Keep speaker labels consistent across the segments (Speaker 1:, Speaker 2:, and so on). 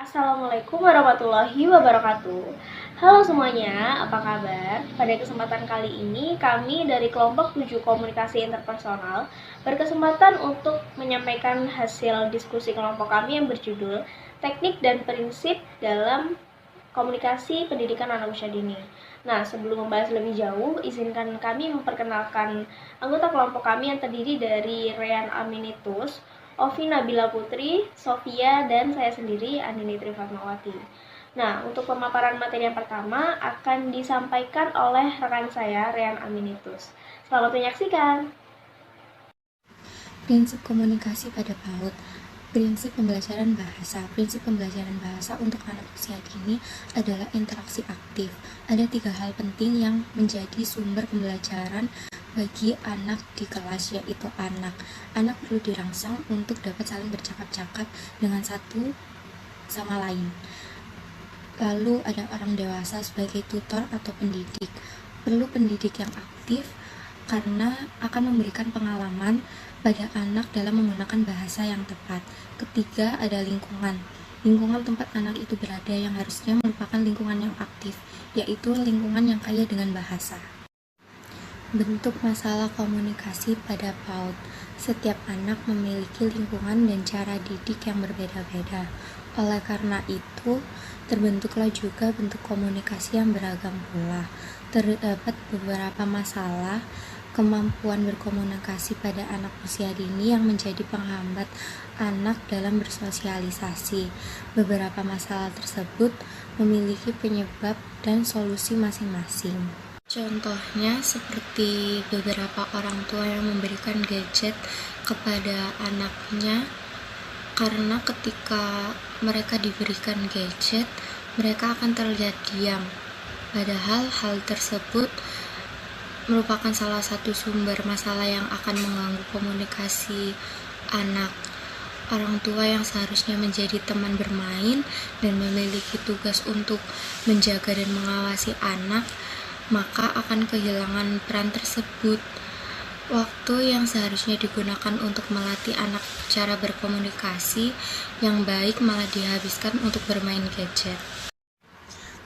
Speaker 1: Assalamualaikum warahmatullahi wabarakatuh. Halo semuanya, apa kabar? Pada kesempatan kali ini, kami dari kelompok 7 komunikasi interpersonal berkesempatan untuk menyampaikan hasil diskusi kelompok kami yang berjudul Teknik dan Prinsip dalam Komunikasi Pendidikan Anak Usia Dini. Nah, sebelum membahas lebih jauh, izinkan kami memperkenalkan anggota kelompok kami yang terdiri dari Reyan Aminitus, Ovi Nabila Putri, Sofia, dan saya sendiri, Andini Trifatmawati. Nah, untuk pemaparan materi yang pertama akan disampaikan oleh rekan saya, Reyan Aminitus. Selamat menyaksikan.
Speaker 2: Prinsip komunikasi pada PAUD. Prinsip pembelajaran bahasa. Prinsip pembelajaran bahasa untuk anak usia dini adalah interaksi aktif. Ada 3 hal penting yang menjadi sumber pembelajaran bagi anak di kelas, yaitu anak. Anak perlu dirangsang untuk dapat saling bercakap-cakap dengan satu sama lain. Lalu ada orang dewasa sebagai tutor atau pendidik. Perlu pendidik yang aktif karena akan memberikan pengalaman pada anak dalam menggunakan bahasa yang tepat. Ketiga, ada lingkungan. Lingkungan tempat anak itu berada yang harusnya merupakan lingkungan yang aktif, yaitu lingkungan yang kaya dengan bahasa. Bentuk masalah komunikasi pada PAUD. Setiap anak memiliki lingkungan dan cara didik yang berbeda-beda. Oleh karena itu, terbentuklah juga bentuk komunikasi yang beragam pula. Terdapat beberapa masalah kemampuan berkomunikasi pada anak usia dini yang menjadi penghambat anak dalam bersosialisasi. Beberapa masalah tersebut memiliki penyebab dan solusi masing-masing. Contohnya seperti beberapa orang tua yang memberikan gadget kepada anaknya karena ketika mereka diberikan gadget, mereka akan terlihat diam. Padahal hal tersebut merupakan salah satu sumber masalah yang akan mengganggu komunikasi anak. Orang tua yang seharusnya menjadi teman bermain dan memiliki tugas untuk menjaga dan mengawasi anak, maka akan kehilangan peran tersebut. Waktu yang seharusnya digunakan untuk melatih anak cara berkomunikasi yang baik malah dihabiskan untuk bermain gadget.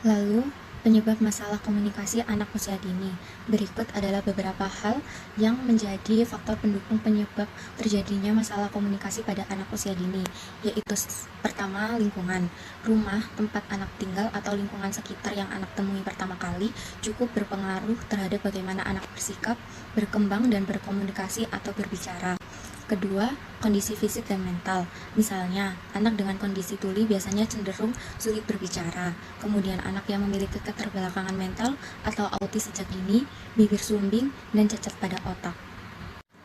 Speaker 2: Lalu, penyebab masalah komunikasi anak usia dini. Berikut adalah beberapa hal yang menjadi faktor pendukung penyebab terjadinya masalah komunikasi pada anak usia dini, yaitu pertama, lingkungan. Rumah, tempat anak tinggal atau lingkungan sekitar yang anak temui pertama kali cukup berpengaruh terhadap bagaimana anak bersikap, berkembang, dan berkomunikasi atau berbicara. Kedua, kondisi fisik dan mental. Misalnya, anak dengan kondisi tuli biasanya cenderung sulit berbicara. Kemudian anak yang memiliki keterbelakangan mental atau autis sejak dini, bibir sumbing, dan cacat pada otak.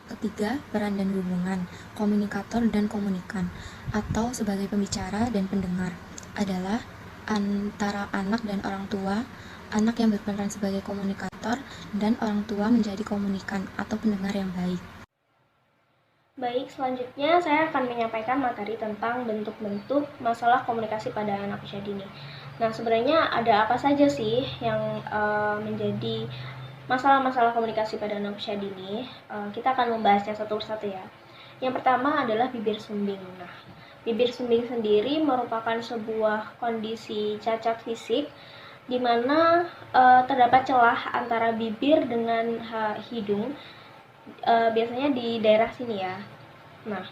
Speaker 2: Ketiga, peran dan hubungan. Komunikator dan komunikan, atau sebagai pembicara dan pendengar, adalah antara anak dan orang tua. Anak yang berperan sebagai komunikator dan orang tua menjadi komunikan atau pendengar yang baik.
Speaker 1: Baik, selanjutnya saya akan menyampaikan materi tentang bentuk-bentuk masalah komunikasi pada anak usia dini. Nah, sebenarnya ada apa saja sih yang menjadi masalah-masalah komunikasi pada anak usia dini? Kita akan membahasnya satu persatu ya. Yang pertama adalah bibir sumbing. Nah, bibir sumbing sendiri merupakan sebuah kondisi cacat fisik di mana terdapat celah antara bibir dengan hidung, biasanya di daerah sini ya. Nah,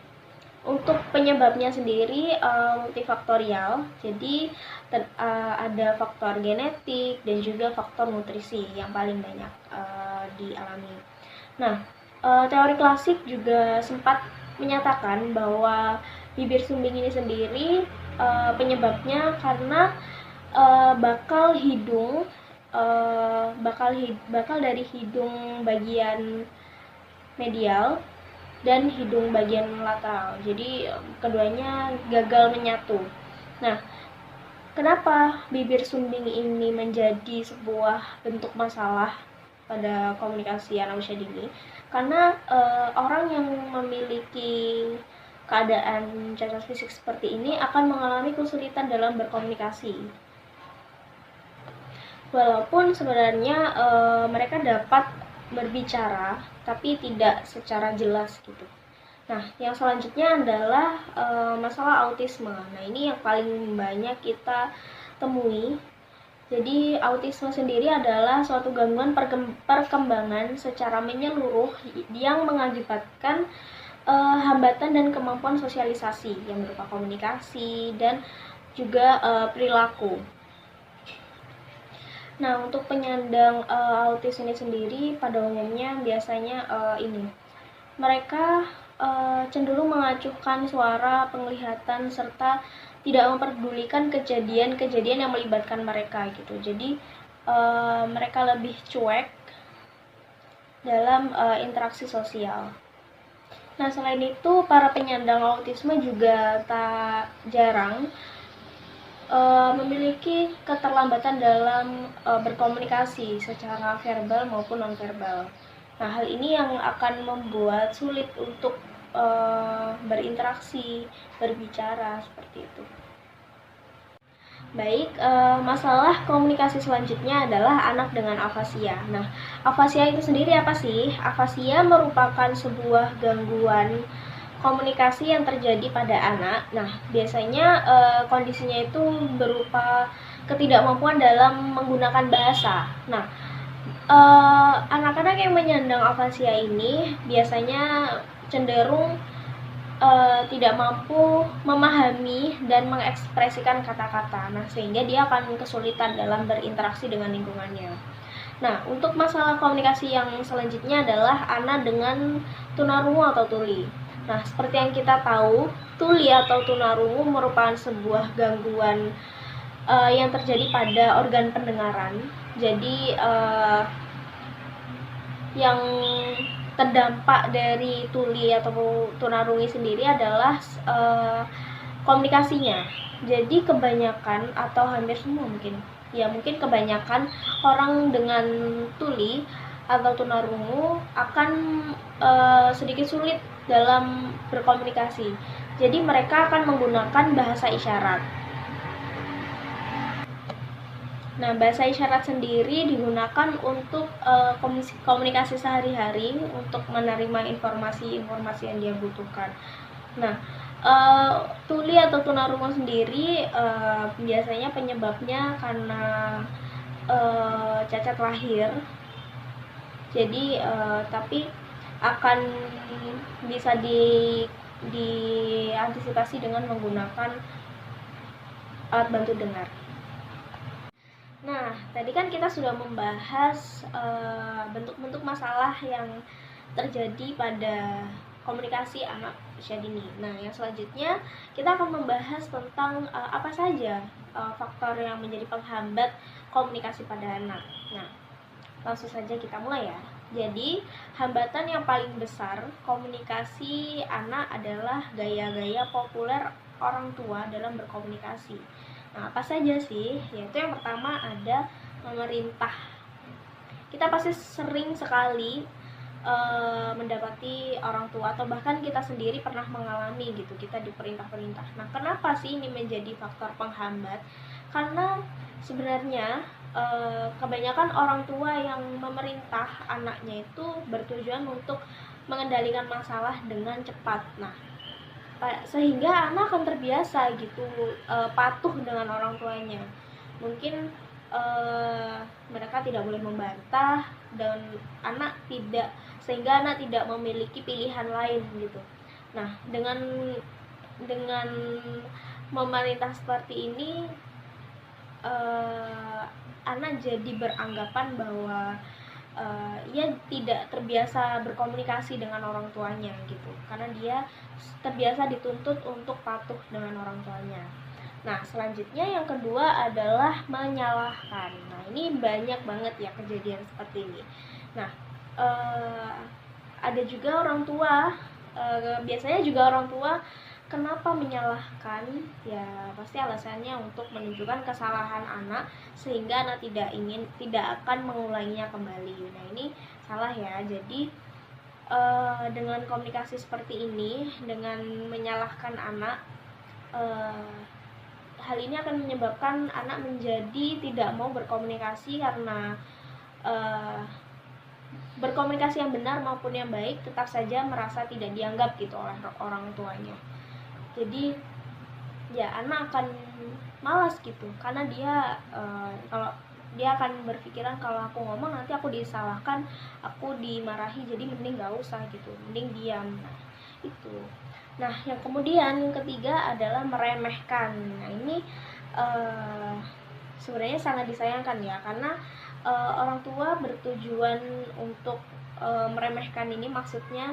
Speaker 1: untuk penyebabnya sendiri multifaktorial, jadi ada faktor genetik dan juga faktor nutrisi yang paling banyak dialami. Nah, teori klasik juga sempat menyatakan bahwa bibir sumbing ini sendiri penyebabnya karena bakal hidung bakal dari hidung bagian medial dan hidung bagian lateral. Jadi keduanya gagal menyatu. Nah, kenapa bibir sumbing ini menjadi sebuah bentuk masalah pada komunikasi anak usia dini? Karena orang yang memiliki keadaan cacat fisik seperti ini akan mengalami kesulitan dalam berkomunikasi. Walaupun sebenarnya mereka dapat berbicara tapi tidak secara jelas gitu. Nah, yang selanjutnya adalah masalah autisme. Nah, ini yang paling banyak kita temui. Jadi, autisme sendiri adalah suatu gangguan perkembangan secara menyeluruh yang mengakibatkan hambatan dan kemampuan sosialisasi yang berupa komunikasi dan juga perilaku. Nah, untuk penyandang autis ini sendiri pada umumnya biasanya mereka cenderung mengacuhkan suara, penglihatan, serta tidak memperdulikan kejadian-kejadian yang melibatkan mereka gitu. Jadi mereka lebih cuek dalam interaksi sosial. Nah, selain itu para penyandang autisme juga tak jarang memiliki keterlambatan dalam berkomunikasi secara verbal maupun nonverbal. Nah, hal ini yang akan membuat sulit untuk berinteraksi, berbicara seperti itu. Baik, masalah komunikasi selanjutnya adalah anak dengan afasia. Nah, afasia itu sendiri apa sih? Afasia merupakan sebuah gangguan komunikasi yang terjadi pada anak. Nah, biasanya kondisinya itu berupa ketidakmampuan dalam menggunakan bahasa. Nah, anak-anak yang menyandang afasia ini biasanya cenderung tidak mampu memahami dan mengekspresikan kata-kata. Nah, sehingga dia akan kesulitan dalam berinteraksi dengan lingkungannya. Nah, untuk masalah komunikasi yang selanjutnya adalah anak dengan tunarungu atau tuli. Nah, seperti yang kita tahu, tuli atau tunarungu merupakan sebuah gangguan yang terjadi pada organ pendengaran. Jadi, yang terdampak dari tuli atau tunarungu sendiri adalah komunikasinya. Jadi kebanyakan atau hampir semua mungkin kebanyakan orang dengan tuli atau tunarungu akan sedikit sulit dalam berkomunikasi. Jadi mereka akan menggunakan bahasa isyarat. Nah, bahasa isyarat sendiri digunakan untuk komunikasi sehari-hari, untuk menerima informasi-informasi yang dia butuhkan. Nah, tuli atau tunarungu sendiri biasanya penyebabnya karena cacat lahir. Jadi, tapi akan bisa diantisipasi dengan menggunakan alat bantu dengar. Nah, tadi kan kita sudah membahas bentuk-bentuk masalah yang terjadi pada komunikasi anak usia dini. Nah, yang selanjutnya kita akan membahas tentang apa saja faktor yang menjadi penghambat komunikasi pada anak. Nah, langsung saja kita mulai ya. Jadi, hambatan yang paling besar komunikasi anak adalah gaya-gaya populer orang tua dalam berkomunikasi. Nah, apa saja sih? Yaitu yang pertama ada memerintah. Kita pasti sering sekali mendapati orang tua atau bahkan kita sendiri pernah mengalami gitu, kita diperintah-perintah. Nah, kenapa sih ini menjadi faktor penghambat? Karena sebenarnya kebanyakan orang tua yang memerintah anaknya itu bertujuan untuk mengendalikan masalah dengan cepat. Nah, sehingga anak akan terbiasa gitu patuh dengan orang tuanya. Mungkin mereka tidak boleh membantah dan sehingga anak tidak memiliki pilihan lain gitu. Nah, dengan memerintah seperti ini anak jadi beranggapan bahwa ia tidak terbiasa berkomunikasi dengan orang tuanya gitu, karena dia terbiasa dituntut untuk patuh dengan orang tuanya. Nah, selanjutnya yang kedua adalah menyalahkan. Nah, ini banyak banget ya kejadian seperti ini. Nah, ada juga orang tidak biasanya juga orang tua kenapa menyalahkan? Ya, pasti alasannya untuk menunjukkan kesalahan anak sehingga anak tidak akan mengulanginya kembali. Nah, ini salah ya. Jadi dengan komunikasi seperti ini, dengan menyalahkan anak, hal ini akan menyebabkan anak menjadi tidak mau berkomunikasi karena berkomunikasi yang benar maupun yang baik tetap saja merasa tidak dianggap gitu oleh orang tuanya. Jadi ya anak akan malas gitu, karena dia kalau dia akan berpikiran kalau aku ngomong nanti aku disalahkan, aku dimarahi, jadi mending gak usah gitu, mending diam. Nah itu. Nah yang kemudian yang ketiga adalah meremehkan. Nah ini sebenarnya sangat disayangkan ya, karena orang tua bertujuan untuk meremehkan ini maksudnya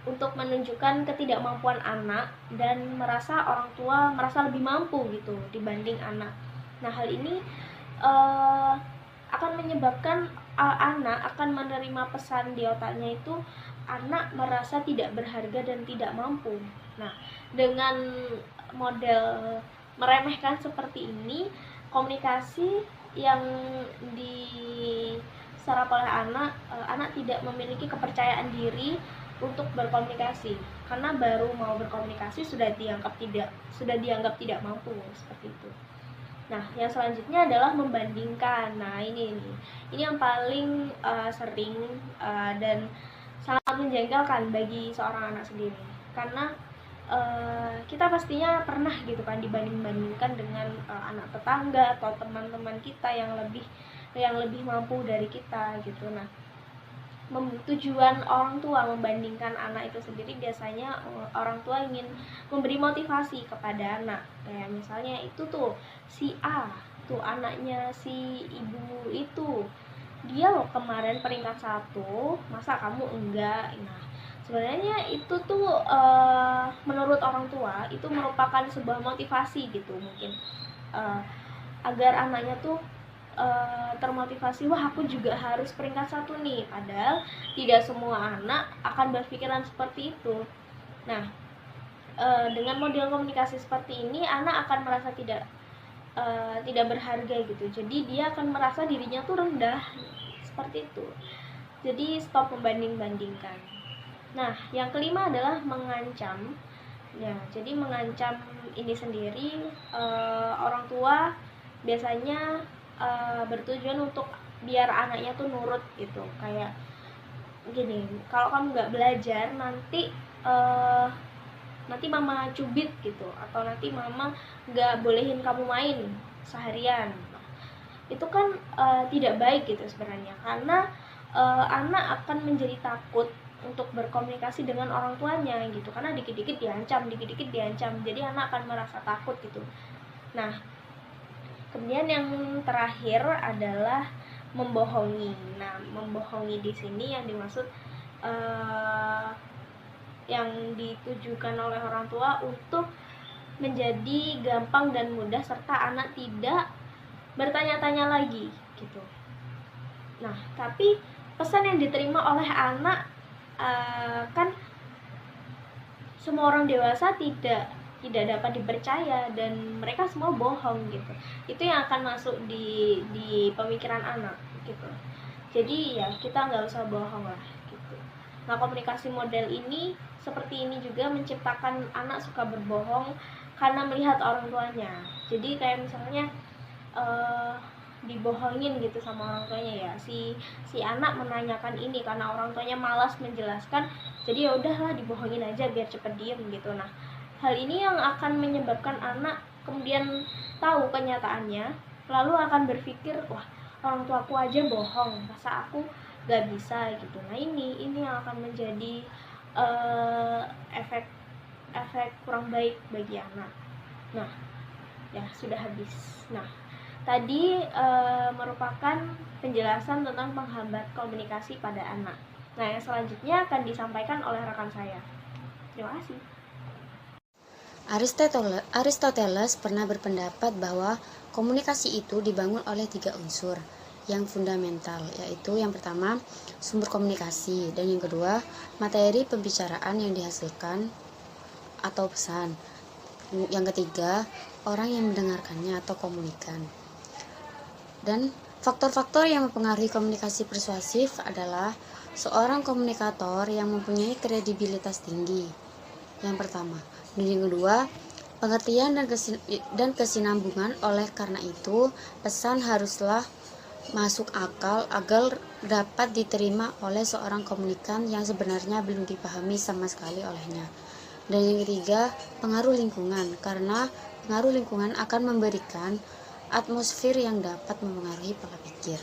Speaker 1: untuk menunjukkan ketidakmampuan anak dan merasa orang tua merasa lebih mampu gitu dibanding anak. Nah hal ini akan menyebabkan anak akan menerima pesan di otaknya itu anak merasa tidak berharga dan tidak mampu. Nah dengan model meremehkan seperti ini, komunikasi yang diserap oleh anak tidak memiliki kepercayaan diri untuk berkomunikasi, karena baru mau berkomunikasi sudah dianggap tidak mampu seperti itu. Nah yang selanjutnya adalah membandingkan. Nah ini yang paling sering dan sangat menjengkelkan bagi seorang anak sendiri, karena kita pastinya pernah gitu kan dibanding-bandingkan dengan anak tetangga atau teman-teman kita yang lebih mampu dari kita gitu. Nah tujuan orang tua membandingkan anak itu sendiri biasanya orang tua ingin memberi motivasi kepada anak, kayak misalnya itu tuh si A tuh anaknya si ibu itu, dia loh kemarin peringkat 1, masa kamu enggak. Nah sebenarnya itu tuh menurut orang tua itu merupakan sebuah motivasi gitu, mungkin agar anaknya tuh termotivasi, wah aku juga harus peringkat 1 nih, padahal tidak semua anak akan berpikiran seperti itu. Nah dengan model komunikasi seperti ini anak akan merasa tidak berharga gitu, jadi dia akan merasa dirinya tuh rendah seperti itu. Jadi stop membanding-bandingkan. Nah yang kelima adalah mengancam. Ya jadi mengancam ini sendiri orang tua biasanya bertujuan untuk biar anaknya tuh nurut gitu, kayak gini, kalau kamu nggak belajar nanti mama cubit gitu, atau nanti mama nggak bolehin kamu main seharian. Nah, itu kan tidak baik gitu sebenarnya, karena anak akan menjadi takut untuk berkomunikasi dengan orang tuanya gitu, karena dikit-dikit diancam, jadi anak akan merasa takut gitu. Nah kemudian yang terakhir adalah membohongi. Nah membohongi di sini yang dimaksud yang ditujukan oleh orang tua untuk menjadi gampang dan mudah serta anak tidak bertanya-tanya lagi gitu. Nah tapi pesan yang diterima oleh anak kan semua orang dewasa tidak dapat dipercaya dan mereka semua bohong gitu. Itu yang akan masuk di pemikiran anak gitu. Jadi ya kita nggak usah bohong lah gitu. Nah komunikasi model ini seperti ini juga menciptakan anak suka berbohong karena melihat orang tuanya. Jadi kayak misalnya dibohongin gitu sama orang tuanya ya, si anak menanyakan ini karena orang tuanya malas menjelaskan, jadi ya udahlah dibohongin aja biar cepet diem gitu. Nah hal ini yang akan menyebabkan anak kemudian tahu kenyataannya, lalu akan berpikir, wah orang tuaku aja bohong, masa aku gak bisa gitu. Nah ini yang akan menjadi efek kurang baik bagi anak. Nah ya sudah habis. Nah tadi merupakan penjelasan tentang penghambat komunikasi pada anak. Nah yang selanjutnya akan disampaikan oleh rekan saya. Terima kasih.
Speaker 3: Aristoteles pernah berpendapat bahwa komunikasi itu dibangun oleh 3 unsur yang fundamental, yaitu yang pertama sumber komunikasi, dan yang kedua materi pembicaraan yang dihasilkan atau pesan, yang ketiga orang yang mendengarkannya atau komunikan. Dan faktor-faktor yang mempengaruhi komunikasi persuasif adalah seorang komunikator yang mempunyai kredibilitas tinggi, yang pertama. Dan yang kedua, pengertian dan kesinambungan. Oleh karena itu, pesan haruslah masuk akal agar dapat diterima oleh seorang komunikan yang sebenarnya belum dipahami sama sekali olehnya. Dan yang ketiga, pengaruh lingkungan, karena pengaruh lingkungan akan memberikan atmosfer yang dapat mempengaruhi pola pikir.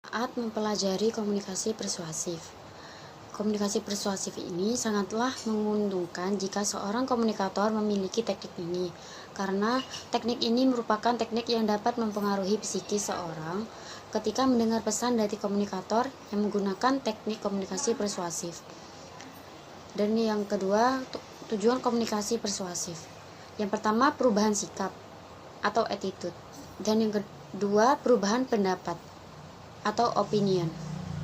Speaker 3: Saat mempelajari komunikasi persuasif. Komunikasi persuasif ini sangatlah menguntungkan jika seorang komunikator memiliki teknik ini, karena teknik ini merupakan teknik yang dapat mempengaruhi psikis seorang ketika mendengar pesan dari komunikator yang menggunakan teknik komunikasi persuasif. Dan yang kedua, tujuan komunikasi persuasif. Yang pertama, perubahan sikap atau attitude. Dan yang kedua, perubahan pendapat atau opinion.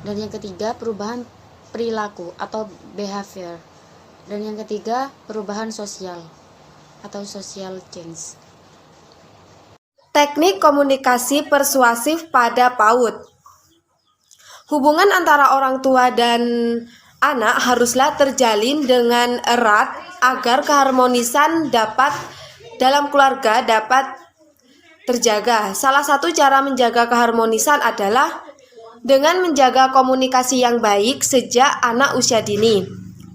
Speaker 3: Dan yang ketiga, perubahan perilaku atau behavior. Dan yang ketiga, perubahan sosial atau social change.
Speaker 4: Teknik komunikasi persuasif pada PAUD. Hubungan antara orang tua dan anak haruslah terjalin dengan erat agar keharmonisan dalam keluarga dapat terjaga. Salah satu cara menjaga keharmonisan adalah dengan menjaga komunikasi yang baik sejak anak usia dini.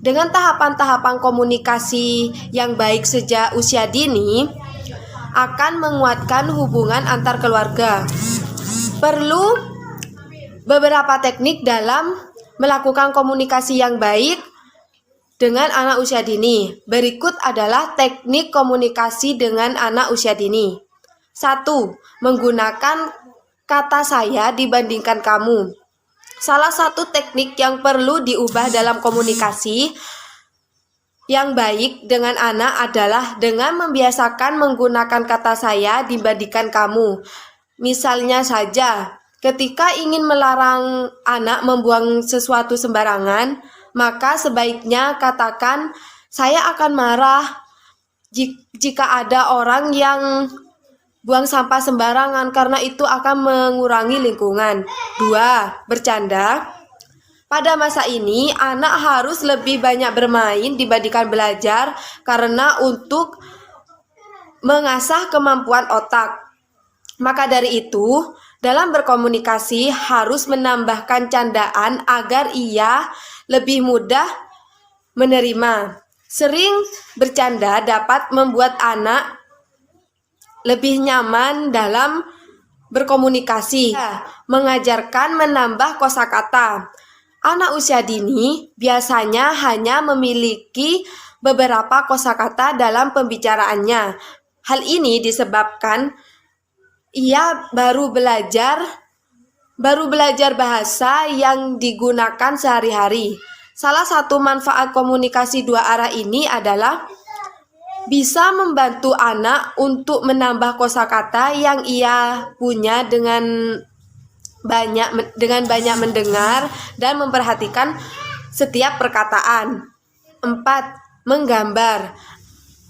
Speaker 4: Dengan tahapan-tahapan komunikasi yang baik sejak usia dini akan menguatkan hubungan antar keluarga. Perlu beberapa teknik dalam melakukan komunikasi yang baik dengan anak usia dini. Berikut adalah teknik komunikasi dengan anak usia dini. 1. Menggunakan kata saya dibandingkan kamu. Salah satu teknik yang perlu diubah dalam komunikasi yang baik dengan anak adalah dengan membiasakan menggunakan kata saya dibandingkan kamu. Misalnya saja, ketika ingin melarang anak membuang sesuatu sembarangan, maka sebaiknya katakan, saya akan marah jika ada orang yang buang sampah sembarangan karena itu akan mengurangi lingkungan. 2. Bercanda. Pada masa ini, anak harus lebih banyak bermain dibandingkan belajar karena untuk mengasah kemampuan otak. Maka dari itu, dalam berkomunikasi harus menambahkan candaan agar ia lebih mudah menerima. Sering bercanda dapat membuat anak lebih nyaman dalam berkomunikasi. Mengajarkan menambah kosakata. Anak usia dini biasanya hanya memiliki beberapa kosakata dalam pembicaraannya. Hal ini disebabkan ia baru belajar bahasa yang digunakan sehari-hari. Salah satu manfaat komunikasi dua arah ini adalah bisa membantu anak untuk menambah kosakata yang ia punya dengan banyak mendengar dan memperhatikan setiap perkataan. 4. Menggambar.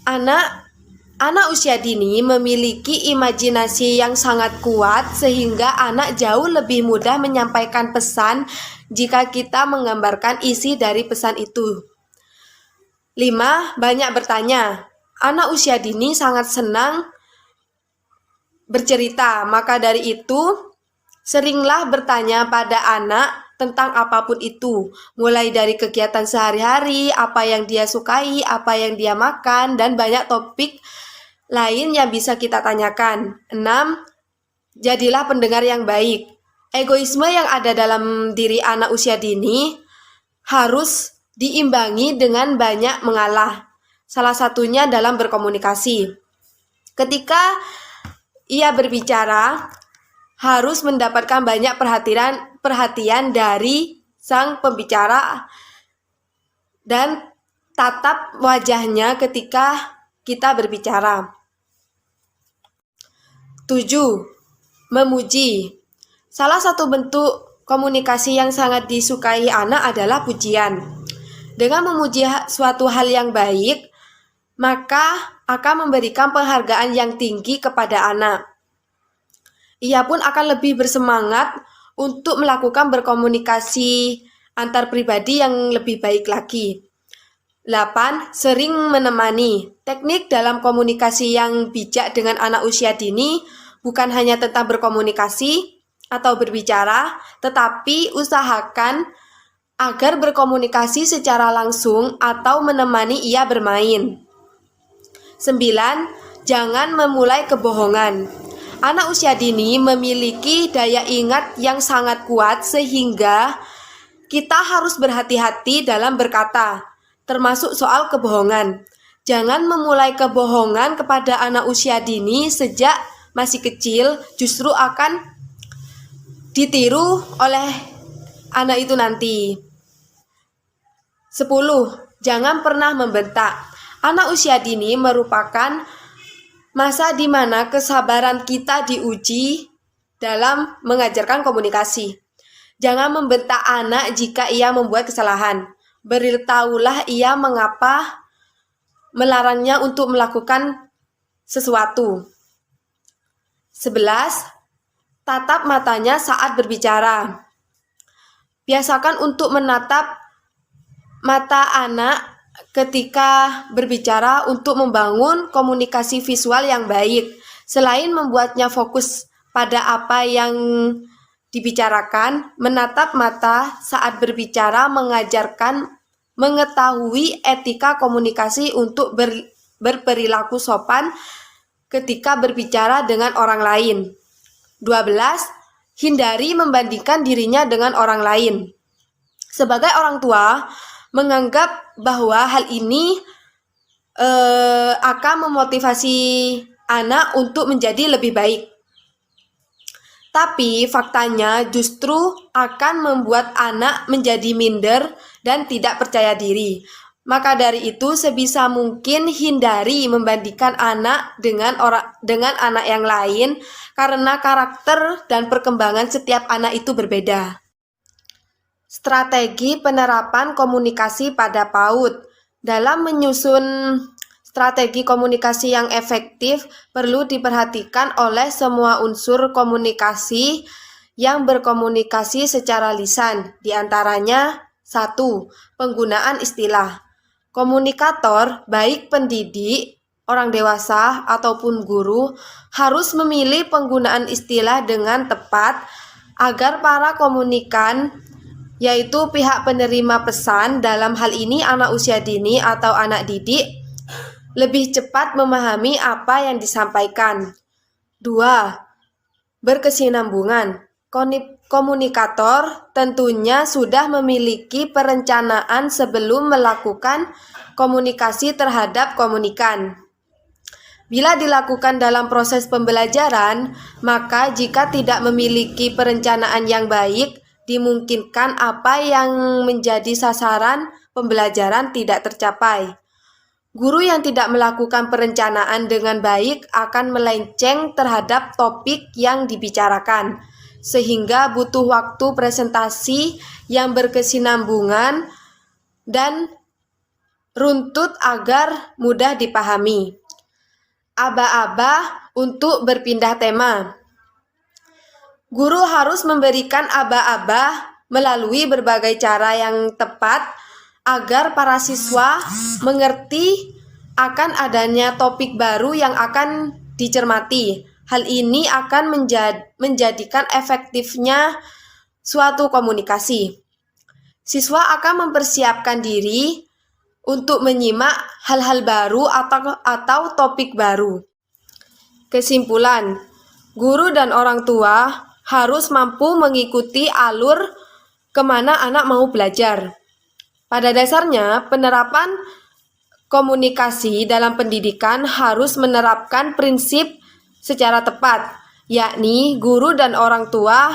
Speaker 4: Anak usia dini memiliki imajinasi yang sangat kuat sehingga anak jauh lebih mudah menyampaikan pesan jika kita menggambarkan isi dari pesan itu. 5. Banyak bertanya. Anak usia dini sangat senang bercerita, maka dari itu seringlah bertanya pada anak tentang apapun itu, mulai dari kegiatan sehari-hari, apa yang dia sukai, apa yang dia makan, dan banyak topik lain yang bisa kita tanyakan. 6. Jadilah pendengar yang baik. Egoisme yang ada dalam diri anak usia dini harus diimbangi dengan banyak mengalah. Salah satunya dalam berkomunikasi. Ketika ia berbicara, harus mendapatkan banyak perhatian dari sang pembicara dan tatap wajahnya ketika kita berbicara. 7. Memuji. Salah satu bentuk komunikasi yang sangat disukai anak adalah pujian. Dengan memuji suatu hal yang baik, maka akan memberikan penghargaan yang tinggi kepada anak. Ia pun akan lebih bersemangat untuk melakukan berkomunikasi antar pribadi yang lebih baik lagi. 8. Sering menemani. Teknik dalam komunikasi yang bijak dengan anak usia dini bukan hanya tentang berkomunikasi, atau berbicara, tetapi usahakan agar berkomunikasi secara langsung atau menemani ia bermain. 9. Jangan memulai kebohongan. Anak usia dini memiliki daya ingat yang sangat kuat sehingga kita harus berhati-hati dalam berkata, termasuk soal kebohongan. Jangan memulai kebohongan kepada anak usia dini sejak masih kecil, justru akan ditiru oleh anak itu nanti. 10. Jangan pernah membentak. Anak usia dini merupakan masa di mana kesabaran kita diuji dalam mengajarkan komunikasi. Jangan membentak anak jika ia membuat kesalahan. Beritahulah ia mengapa melarangnya untuk melakukan sesuatu. 11. Tatap matanya saat berbicara. Biasakan untuk menatap mata anak ketika berbicara untuk membangun komunikasi visual yang baik. Selain membuatnya fokus pada apa yang dibicarakan, menatap mata saat berbicara mengajarkan mengetahui etika komunikasi untuk berperilaku sopan ketika berbicara dengan orang lain. 12. Hindari membandingkan dirinya dengan orang lain. Sebagai orang tua, menganggap bahwa hal ini akan memotivasi anak untuk menjadi lebih baik. Tapi faktanya justru akan membuat anak menjadi minder dan tidak percaya diri. Maka dari itu sebisa mungkin hindari membandingkan anak dengan anak yang lain karena karakter dan perkembangan setiap anak itu berbeda. Strategi penerapan komunikasi pada PAUD. Dalam menyusun strategi komunikasi yang efektif perlu diperhatikan oleh semua unsur komunikasi yang berkomunikasi secara lisan. Di antaranya 1. Penggunaan istilah. Komunikator, baik pendidik, orang dewasa, ataupun guru, harus memilih penggunaan istilah dengan tepat agar para komunikan, yaitu pihak penerima pesan, dalam hal ini anak usia dini atau anak didik, lebih cepat memahami apa yang disampaikan. 2. Berkesinambungan. Komunikator tentunya sudah memiliki perencanaan sebelum melakukan komunikasi terhadap komunikan. Bila dilakukan dalam proses pembelajaran, maka jika tidak memiliki perencanaan yang baik, dimungkinkan apa yang menjadi sasaran pembelajaran tidak tercapai. Guru yang tidak melakukan perencanaan dengan baik akan melenceng terhadap topik yang dibicarakan, sehingga butuh waktu presentasi yang berkesinambungan dan runtut agar mudah dipahami. Aba-aba untuk berpindah tema. Guru harus memberikan aba-aba melalui berbagai cara yang tepat agar para siswa mengerti akan adanya topik baru yang akan dicermati. Hal ini akan menjadikan efektifnya suatu komunikasi. Siswa akan mempersiapkan diri untuk menyimak hal-hal baru atau topik baru. Kesimpulan, guru dan orang tua harus mampu mengikuti alur kemana anak mau belajar. Pada dasarnya, penerapan komunikasi dalam pendidikan harus menerapkan prinsip secara tepat, yakni guru dan orang tua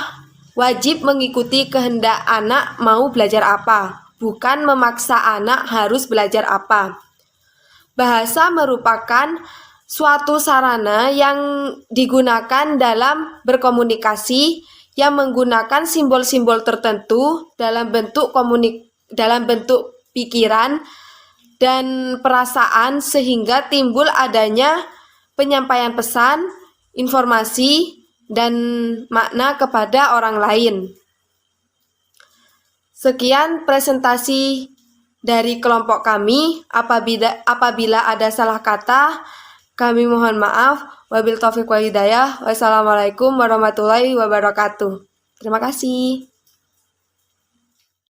Speaker 4: wajib mengikuti kehendak anak mau belajar apa, bukan memaksa anak harus belajar apa. Bahasa merupakan suatu sarana yang digunakan dalam berkomunikasi yang menggunakan simbol-simbol tertentu dalam bentuk pikiran dan perasaan sehingga timbul adanya penyampaian pesan, informasi, dan makna kepada orang lain. Sekian presentasi dari kelompok kami. Apabila ada salah kata, kami mohon maaf. Wabil taufiq wal hidayah. Wassalamualaikum warahmatullahi wabarakatuh. Terima kasih.